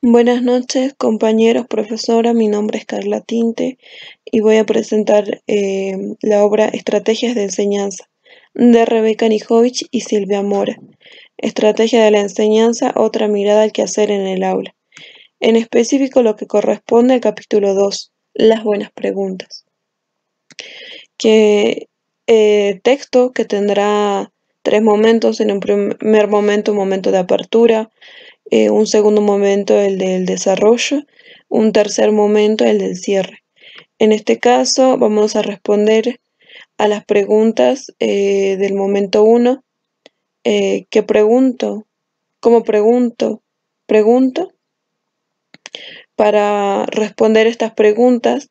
Buenas noches, compañeros, profesora. Mi nombre es Carla Tinte y voy a presentar la obra Estrategias de Enseñanza de Rebeca Nijovic y Silvia Mora. Estrategia de la enseñanza, otra mirada al quehacer en el aula. En específico, lo que corresponde al capítulo 2, las buenas preguntas. Texto que tendrá tres momentos. En un primer momento, un momento de apertura, un segundo momento el del desarrollo, un tercer momento el del cierre. En este caso vamos a responder a las preguntas del momento 1. ¿Qué pregunto? ¿Cómo pregunto? Pregunto. Para responder estas preguntas,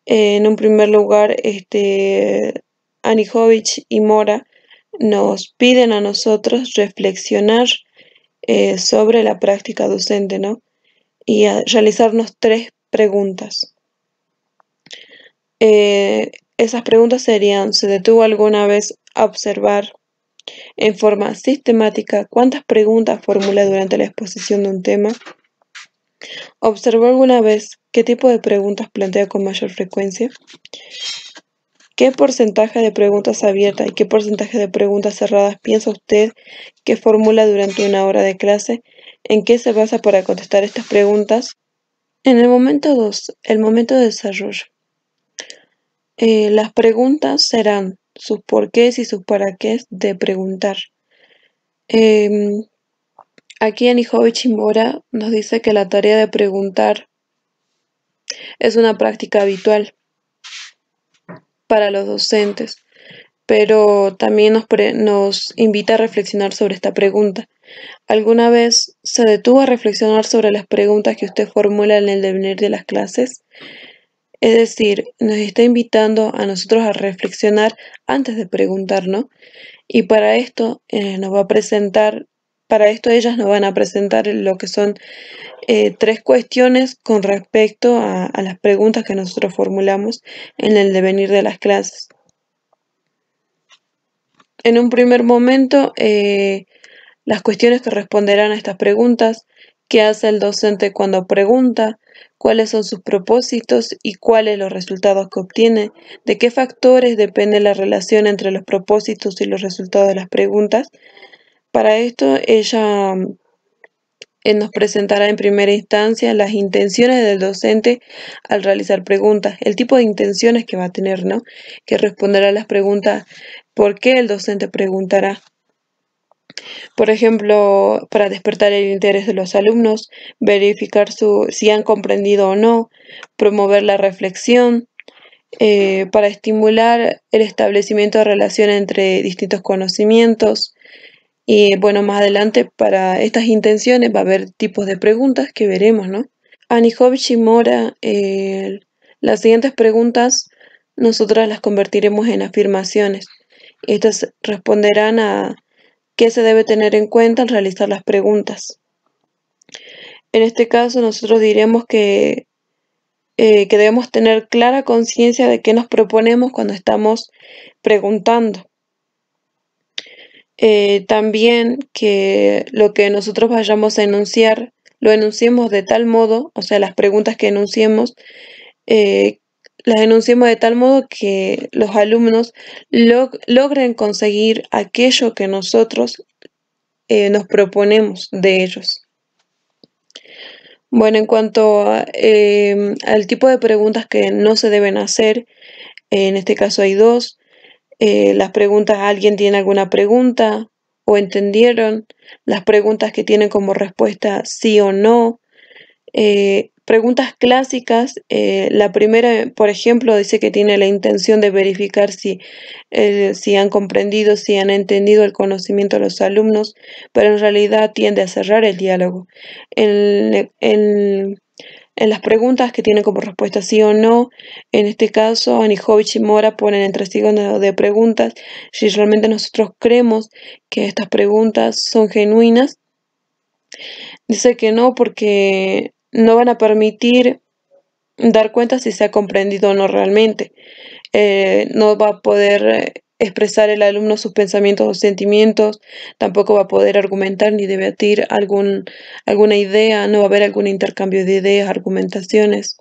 en un primer lugar, Anijovic y Mora nos piden a nosotros reflexionar sobre la práctica docente, ¿no? Y a realizarnos tres preguntas. Esas preguntas serían: ¿se detuvo alguna vez a observar en forma sistemática cuántas preguntas formula durante la exposición de un tema? ¿Observó alguna vez qué tipo de preguntas plantea con mayor frecuencia? ¿Qué porcentaje de preguntas abiertas y qué porcentaje de preguntas cerradas piensa usted que formula durante una hora de clase? ¿En qué se basa para contestar estas preguntas? En el momento 2, el momento de desarrollo. Las preguntas serán sus porqués y sus para qué de preguntar. Aquí Anijovic y Mora nos dice que la tarea de preguntar es una práctica habitual para los docentes, pero también nos invita a reflexionar sobre esta pregunta. ¿Alguna vez se detuvo a reflexionar sobre las preguntas que usted formula en el devenir de las clases? Es decir, nos está invitando a nosotros a reflexionar antes de preguntar, ¿no? Y para esto ellas nos van a presentar lo que son tres cuestiones con respecto a las preguntas que nosotros formulamos en el devenir de las clases. En un primer momento, las cuestiones que responderán a estas preguntas: ¿qué hace el docente cuando pregunta? ¿Cuáles son sus propósitos y cuáles los resultados que obtiene? ¿De qué factores depende la relación entre los propósitos y los resultados de las preguntas? Para esto, ella nos presentará en primera instancia las intenciones del docente al realizar preguntas, el tipo de intenciones que va a tener, ¿no? Que responderá a las preguntas: ¿por qué el docente preguntará? Por ejemplo, para despertar el interés de los alumnos, verificar si han comprendido o no, promover la reflexión, para estimular el establecimiento de relación entre distintos conocimientos. Y bueno, más adelante para estas intenciones va a haber tipos de preguntas que veremos, ¿no? Anijovic y Mora, las siguientes preguntas nosotras las convertiremos en afirmaciones. Estas responderán a qué se debe tener en cuenta al realizar las preguntas. En este caso, nosotros diremos que debemos tener clara conciencia de qué nos proponemos cuando estamos preguntando. También que lo que nosotros vayamos a enunciar, lo enunciemos de tal modo, o sea, las preguntas que enunciemos, las enunciemos de tal modo que los alumnos logren conseguir aquello que nosotros nos proponemos de ellos. Bueno, en cuanto al tipo de preguntas que no se deben hacer, en este caso hay dos. Las preguntas: ¿alguien tiene alguna pregunta? ¿O entendieron? Las preguntas que tienen como respuesta sí o no. Preguntas clásicas: la primera, por ejemplo, dice que tiene la intención de verificar si han comprendido, si han entendido el conocimiento de los alumnos, pero en realidad tiende a cerrar el diálogo. En las preguntas que tienen como respuesta sí o no, en este caso Anijovic y Mora ponen entre signos de preguntas si realmente nosotros creemos que estas preguntas son genuinas. Dice que no, porque no van a permitir dar cuenta si se ha comprendido o no realmente. No va a poder expresar el alumno sus pensamientos o sentimientos, tampoco va a poder argumentar ni debatir alguna idea, no va a haber algún intercambio de ideas, argumentaciones.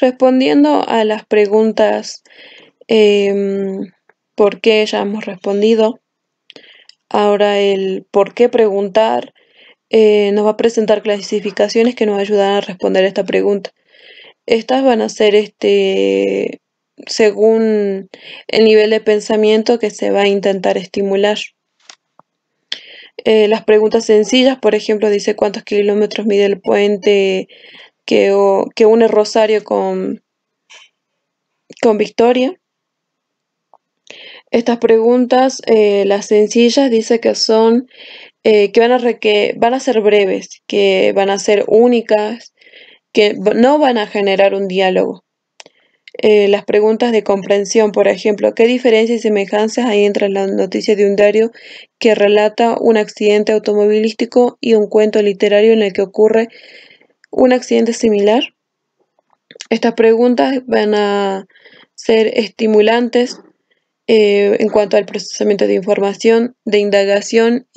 Respondiendo a las preguntas ¿por qué? Ya hemos respondido. Ahora el por qué preguntar nos va a presentar clasificaciones que nos ayudan a responder esta pregunta. Estas van a ser según el nivel de pensamiento que se va a intentar estimular. Las preguntas sencillas, por ejemplo, dice cuántos kilómetros mide el puente que une Rosario con Victoria. Estas preguntas, las sencillas, dice que son que van a ser breves, que van a ser únicas, que no van a generar un diálogo. Las preguntas de comprensión, por ejemplo, ¿qué diferencias y semejanzas hay entre la noticia de un diario que relata un accidente automovilístico y un cuento literario en el que ocurre un accidente similar? Estas preguntas van a ser estimulantes en cuanto al procesamiento de información, de indagación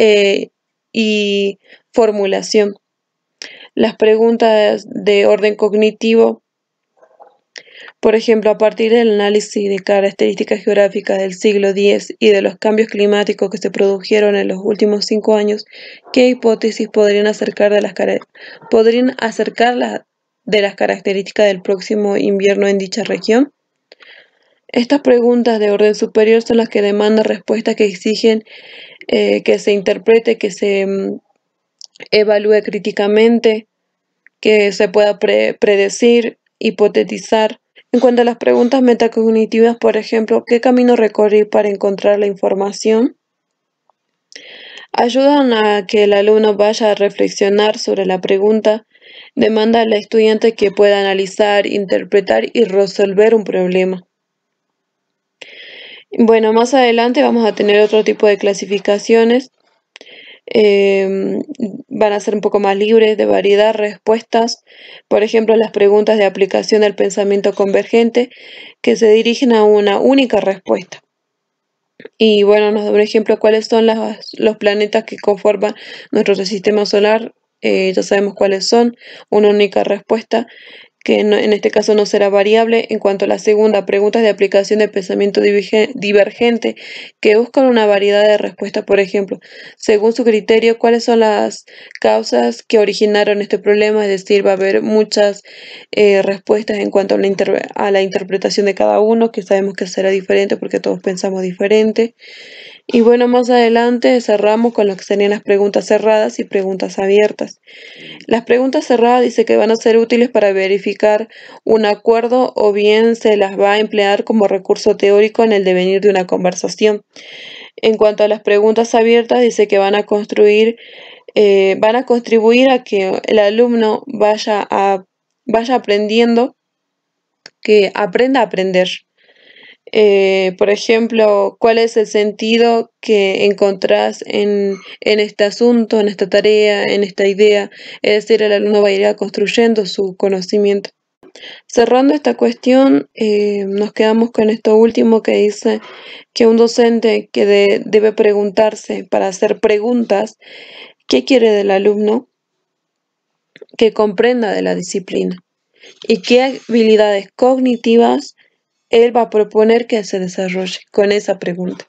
y formulación. Las preguntas de orden cognitivo, por ejemplo, a partir del análisis de características geográficas del siglo X y de los cambios climáticos que se produjeron en los últimos 5 años, ¿qué hipótesis podrían acercar de las características del próximo invierno en dicha región? Estas preguntas de orden superior son las que demandan respuestas que exigen que se interprete, que se evalúe críticamente, que se pueda predecir, hipotetizar. En cuanto a las preguntas metacognitivas, por ejemplo, ¿qué camino recorrí para encontrar la información? Ayudan a que el alumno vaya a reflexionar sobre la pregunta, demanda al estudiante que pueda analizar, interpretar y resolver un problema. Bueno, más adelante vamos a tener otro tipo de clasificaciones. Van a ser un poco más libres de variedad, respuestas, por ejemplo, las preguntas de aplicación del pensamiento convergente que se dirigen a una única respuesta. Y bueno, nos da un ejemplo cuáles son los planetas que conforman nuestro sistema solar. Ya sabemos cuáles son, una única respuesta que en este caso no será variable. En cuanto a la segunda, preguntas de aplicación del pensamiento divergente, que buscan una variedad de respuestas, por ejemplo, según su criterio, cuáles son las causas que originaron este problema, es decir, va a haber muchas respuestas en cuanto a la interpretación de cada uno, que sabemos que será diferente porque todos pensamos diferente. Y bueno, más adelante cerramos con lo que serían las preguntas cerradas y preguntas abiertas. Las preguntas cerradas dice que van a ser útiles para verificar un acuerdo o bien se las va a emplear como recurso teórico en el devenir de una conversación. En cuanto a las preguntas abiertas, dice que van a contribuir a que el alumno vaya aprendiendo, que aprenda a aprender. Por ejemplo, ¿cuál es el sentido que encontrás en este asunto, en esta tarea, en esta idea? Es decir, el alumno va a ir construyendo su conocimiento. Cerrando esta cuestión, nos quedamos con esto último que dice que un docente que debe preguntarse para hacer preguntas, ¿qué quiere del alumno? Que comprenda de la disciplina y qué habilidades cognitivas él va a proponer que se desarrolle con esa pregunta.